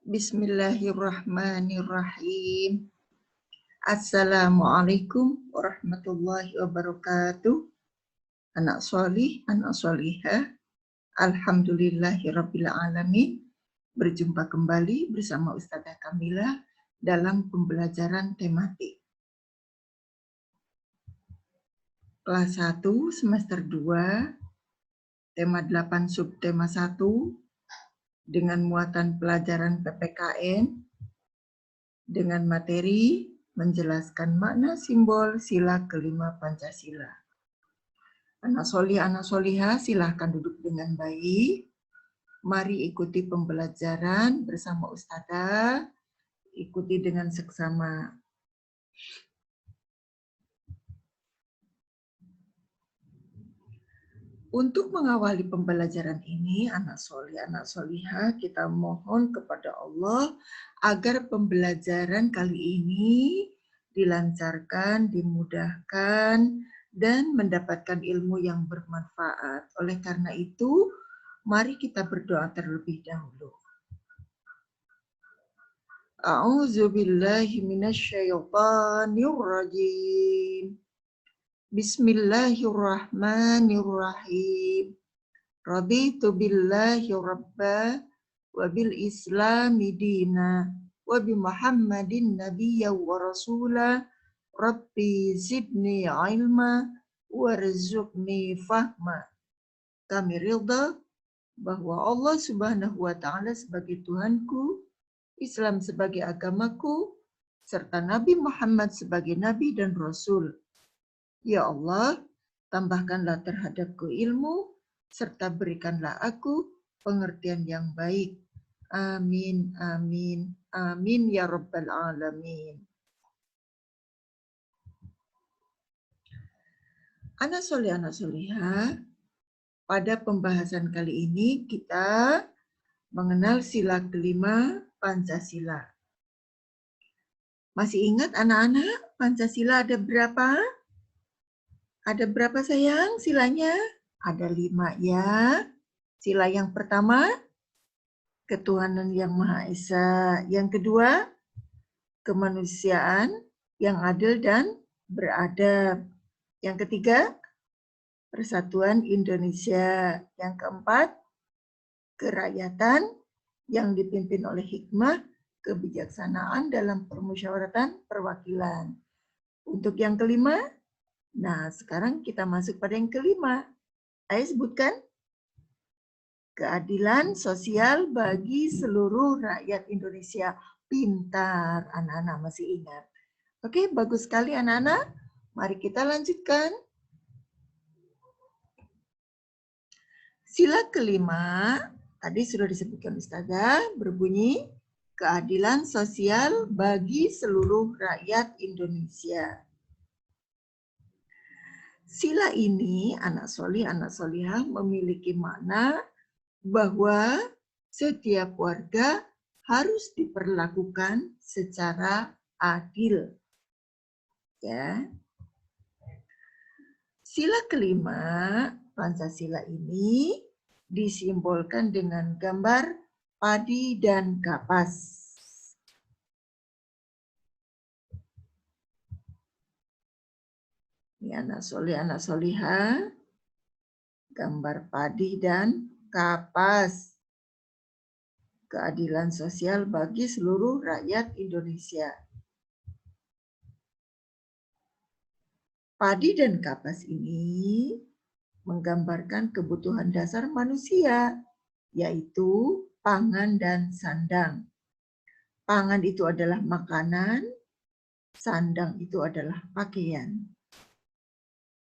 Bismillahirrahmanirrahim. Assalamualaikum warahmatullahi wabarakatuh. Anak solih, anak solihah. Alhamdulillahirabbil alamin. Berjumpa kembali bersama Ustazah Kamila dalam pembelajaran tematik. Kelas 1 semester 2, tema 8 subtema 1 dengan muatan pelajaran PPKN dengan materi menjelaskan makna simbol sila kelima Pancasila. Anak solih, anak solihah, silahkan duduk dengan baik. Mari ikuti pembelajaran bersama Ustazah. Ikuti dengan seksama. Untuk mengawali pembelajaran ini, anak solih, anak solihah, kita mohon kepada Allah agar pembelajaran kali ini dilancarkan, dimudahkan, dan mendapatkan ilmu yang bermanfaat. Oleh karena itu, mari kita berdoa terlebih dahulu. A'udzubillahi minasyaitonirrajim. Bismillahirrahmanirrahim. Raditu billahi rabba wa bil islami dina wa bi Muhammadin nabiyya wa rasula. Rabbi zidni ilma warzuqni fahma. Kami ridha bahwa Allah Subhanahu wa taala sebagai Tuhanku, Islam sebagai agamaku, serta Nabi Muhammad sebagai nabi dan rasul. Ya Allah, tambahkanlah terhadapku ilmu, serta berikanlah aku pengertian yang baik. Amin, amin, amin ya rabbal alamin. Anak soleh, anak solihah, pada pembahasan kali ini kita mengenal sila kelima Pancasila. Masih ingat anak-anak Pancasila ada berapa? Ada berapa sayang silanya? Ada 5 ya. Sila yang pertama, ketuhanan yang Maha Esa. Yang kedua, kemanusiaan yang adil dan beradab. Yang ketiga, persatuan Indonesia. Yang keempat, kerakyatan yang dipimpin oleh hikmah, kebijaksanaan dalam permusyawaratan perwakilan. Untuk yang kelima, nah sekarang kita masuk pada yang kelima. Ayo sebutkan. Keadilan sosial bagi seluruh rakyat Indonesia. Pintar, anak-anak masih ingat. Oke, bagus sekali anak-anak. Mari kita lanjutkan. Sila kelima, tadi sudah disebutkan Ustazah, berbunyi keadilan sosial bagi seluruh rakyat Indonesia. Sila ini, anak solih, anak solihah, memiliki makna bahwa setiap warga harus diperlakukan secara adil. Ya. Sila kelima, Pancasila ini disimbolkan dengan gambar padi dan kapas. Ini anak solih, anak solihah, gambar padi dan kapas. Keadilan sosial bagi seluruh rakyat Indonesia. Padi dan kapas ini menggambarkan kebutuhan dasar manusia, yaitu pangan dan sandang. Pangan itu adalah makanan, sandang itu adalah pakaian.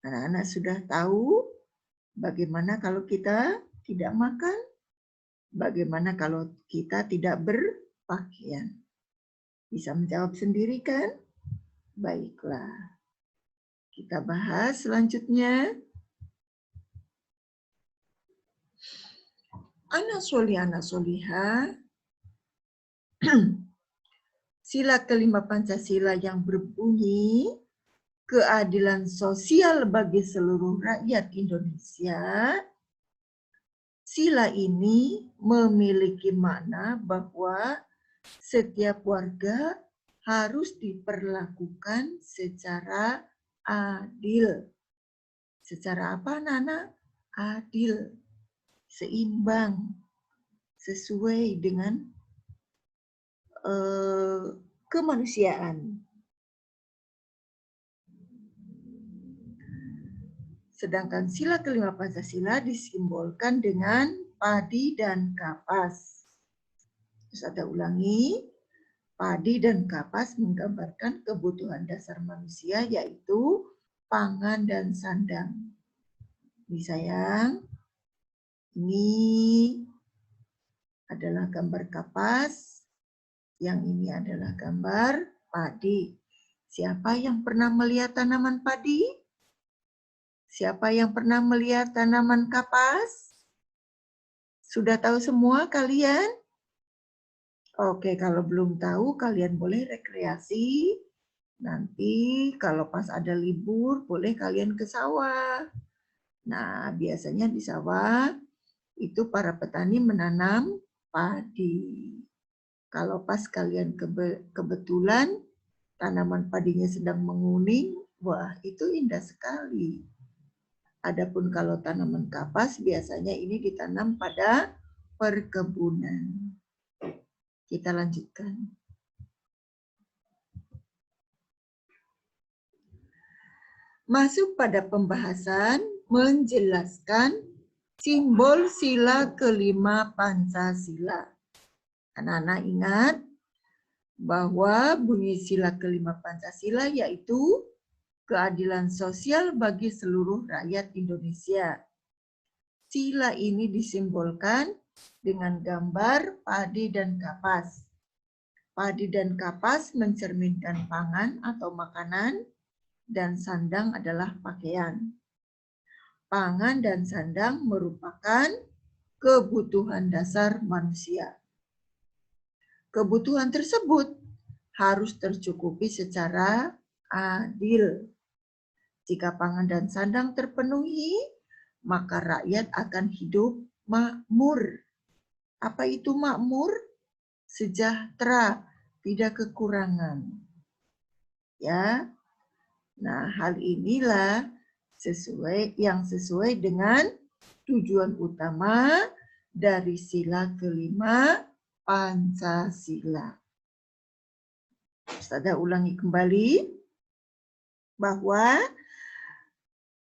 Anak-anak sudah tahu bagaimana kalau kita tidak makan? Bagaimana kalau kita tidak berpakaian? Bisa menjawab sendiri kan? Baiklah. Kita bahas selanjutnya. Anak solih, anak solihah. Sila kelima Pancasila yang berbunyi keadilan sosial bagi seluruh rakyat Indonesia. Sila ini memiliki makna bahwa setiap warga harus diperlakukan secara adil. Secara apa, Nana? Adil, seimbang, sesuai dengan kemanusiaan. Sedangkan sila kelima Pancasila disimbolkan dengan padi dan kapas. Terus ada ulangi, padi dan kapas menggambarkan kebutuhan dasar manusia, yaitu pangan dan sandang. Ini sayang, ini adalah gambar kapas, yang ini adalah gambar padi. Siapa yang pernah melihat tanaman padi? Siapa yang pernah melihat tanaman kapas? Sudah tahu semua kalian? Oke, kalau belum tahu kalian boleh rekreasi. Nanti kalau pas ada libur boleh kalian ke sawah. Nah, biasanya di sawah itu para petani menanam padi. Kalau pas kalian kebetulan tanaman padinya sedang menguning, wah itu indah sekali. Adapun kalau tanaman kapas biasanya ini ditanam pada perkebunan. Kita lanjutkan. Masuk pada pembahasan menjelaskan simbol sila kelima Pancasila. Anak-anak ingat bahwa bunyi sila kelima Pancasila yaitu keadilan sosial bagi seluruh rakyat Indonesia. Sila ini disimbolkan dengan gambar padi dan kapas. Padi dan kapas mencerminkan pangan atau makanan, dan sandang adalah pakaian. Pangan dan sandang merupakan kebutuhan dasar manusia. Kebutuhan tersebut harus tercukupi secara adil. Jika pangan dan sandang terpenuhi, maka rakyat akan hidup makmur. Apa itu makmur? Sejahtera, tidak kekurangan. Ya. Nah, hal inilah sesuai dengan tujuan utama dari sila kelima Pancasila. Saya ulangi kembali bahwa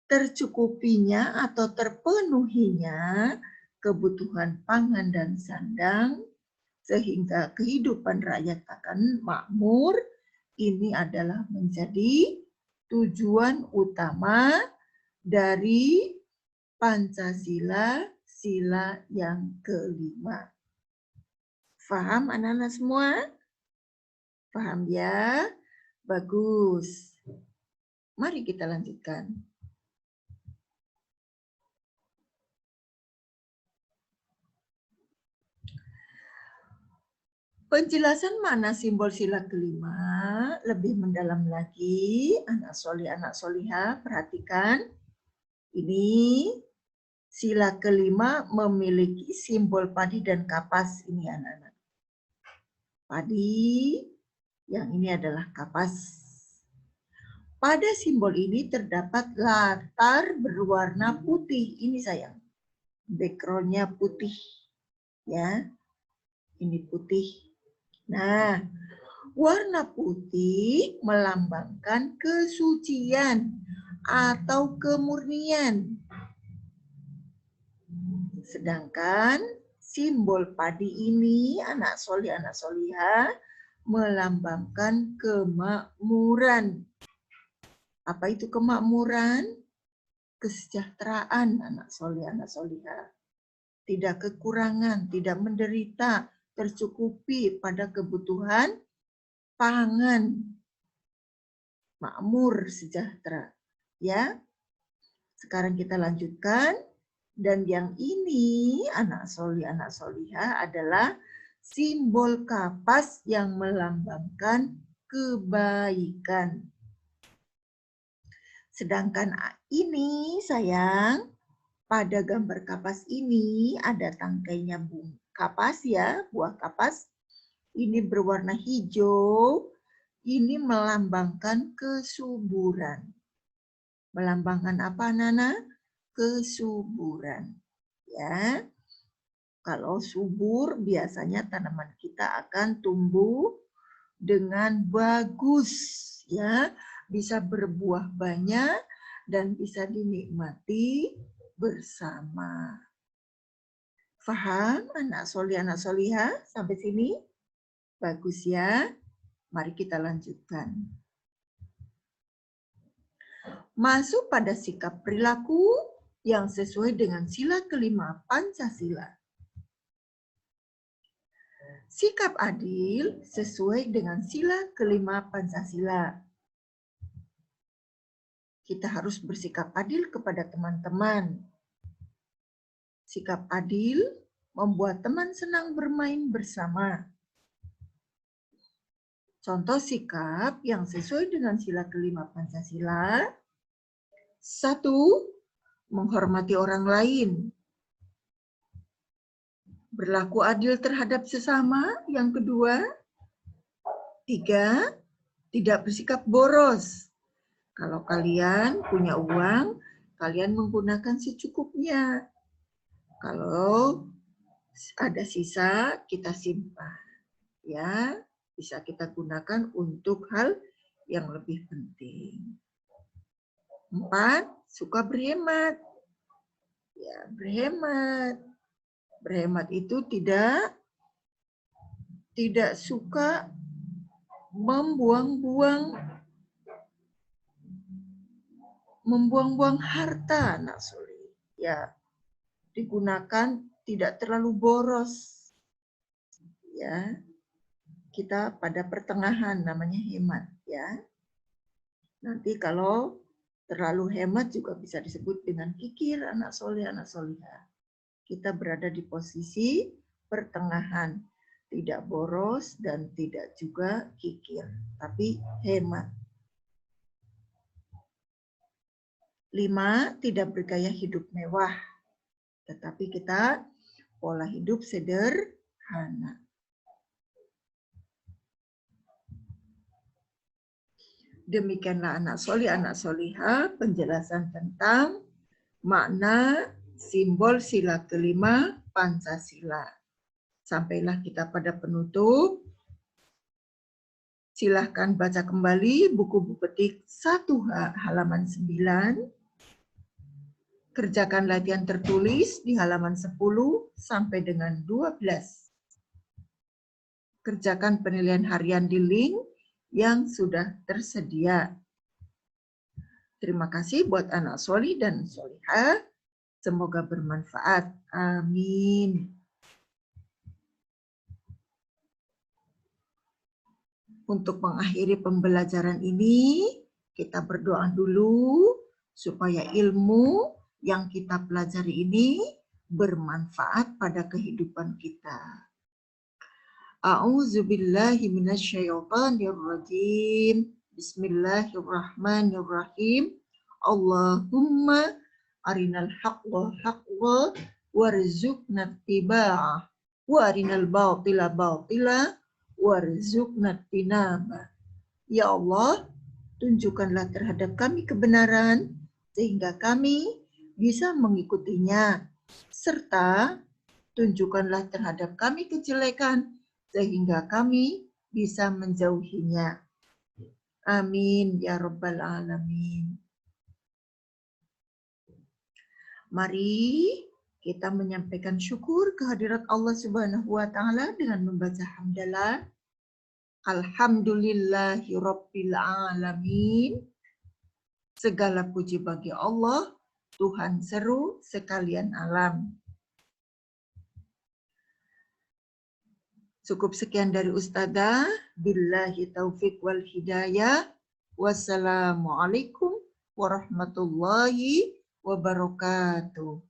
tercukupinya atau terpenuhinya kebutuhan pangan dan sandang sehingga kehidupan rakyat akan makmur, ini adalah menjadi tujuan utama dari Pancasila, sila yang kelima. Paham anak-anak semua? Paham ya? Bagus. Mari kita lanjutkan. Penjelasan makna simbol sila kelima lebih mendalam lagi, anak solihah, perhatikan. Ini sila kelima memiliki simbol padi dan kapas, ini anak-anak. Padi, yang ini adalah kapas. Pada simbol ini terdapat latar berwarna putih, ini sayang. Backgroundnya putih, ya. Ini putih. Nah, warna putih melambangkan kesucian atau kemurnian. Sedangkan simbol padi ini, anak solihah, melambangkan kemakmuran. Apa itu kemakmuran? Kesejahteraan anak solihah. Tidak kekurangan, tidak menderita, tercukupi pada kebutuhan pangan, makmur, sejahtera. Ya, sekarang kita lanjutkan. Dan yang ini anak solihah adalah simbol kapas yang melambangkan kebaikan. Sedangkan ini sayang, pada gambar kapas ini ada tangkainya kapas ya, buah kapas. ini berwarna hijau, ini melambangkan kesuburan. Melambangkan apa, Nana? Kesuburan. Ya. Kalau subur, biasanya tanaman kita akan tumbuh dengan bagus, ya, bisa berbuah banyak dan bisa dinikmati bersama. Faham anak solihah sampai sini? Bagus ya. Mari kita lanjutkan. Masuk pada sikap perilaku yang sesuai dengan sila kelima Pancasila. Sikap adil sesuai dengan sila kelima Pancasila. Kita harus bersikap adil kepada teman-teman. Sikap adil membuat teman senang bermain bersama. Contoh sikap yang sesuai dengan sila kelima Pancasila. 1. Menghormati orang lain. Berlaku adil terhadap sesama. Yang kedua. 3. Tidak bersikap boros. Kalau kalian punya uang, kalian menggunakan secukupnya. Kalau ada sisa, kita simpan. Ya, bisa kita gunakan untuk hal yang lebih penting. 4. Suka berhemat. Ya, berhemat. Berhemat itu tidak suka membuang-buang harta, anak soleh. Ya, digunakan tidak terlalu boros. Ya, kita pada pertengahan namanya hemat. Ya, nanti kalau terlalu hemat juga bisa disebut dengan kikir, anak soleh, anak solihah. Kita berada di posisi pertengahan, tidak boros dan tidak juga kikir, tapi hemat. 5. Tidak bergaya hidup mewah, tetapi kita pola hidup sederhana. Demikianlah anak solih, anak solihah, penjelasan tentang makna simbol sila kelima Pancasila. Sampailah kita pada penutup. Silahkan baca kembali buku petik 1 halaman 9. Kerjakan latihan tertulis di halaman 10 sampai dengan 12. Kerjakan penilaian harian di link yang sudah tersedia. Terima kasih buat anak solih dan solihah. Semoga bermanfaat. Amin. Untuk mengakhiri pembelajaran ini, kita berdoa dulu supaya ilmu yang kita pelajari ini bermanfaat pada kehidupan kita. A'udzubillahi minasyaitonirrajim. Bismillahirrahmanirrahim. Allahumma arinal haqqa haqqa warzuqna ittiba'ah wa arinal batila batila warzuqna tinaba. Ya Allah, tunjukkanlah terhadap kami kebenaran sehingga kami bisa mengikutinya, serta tunjukkanlah terhadap kami kejelekan sehingga kami bisa menjauhinya. Amin ya rabbal alamin. Mari kita menyampaikan syukur kehadirat Allah Subhanahu wa taala dengan membaca hamdalah. Alhamdulillahi rabbil alamin. Segala puji bagi Allah, Tuhan seru sekalian alam. Cukup sekian dari Ustazah. Billahi taufik wal hidayah. Wassalamualaikum warahmatullahi wabarakatuh.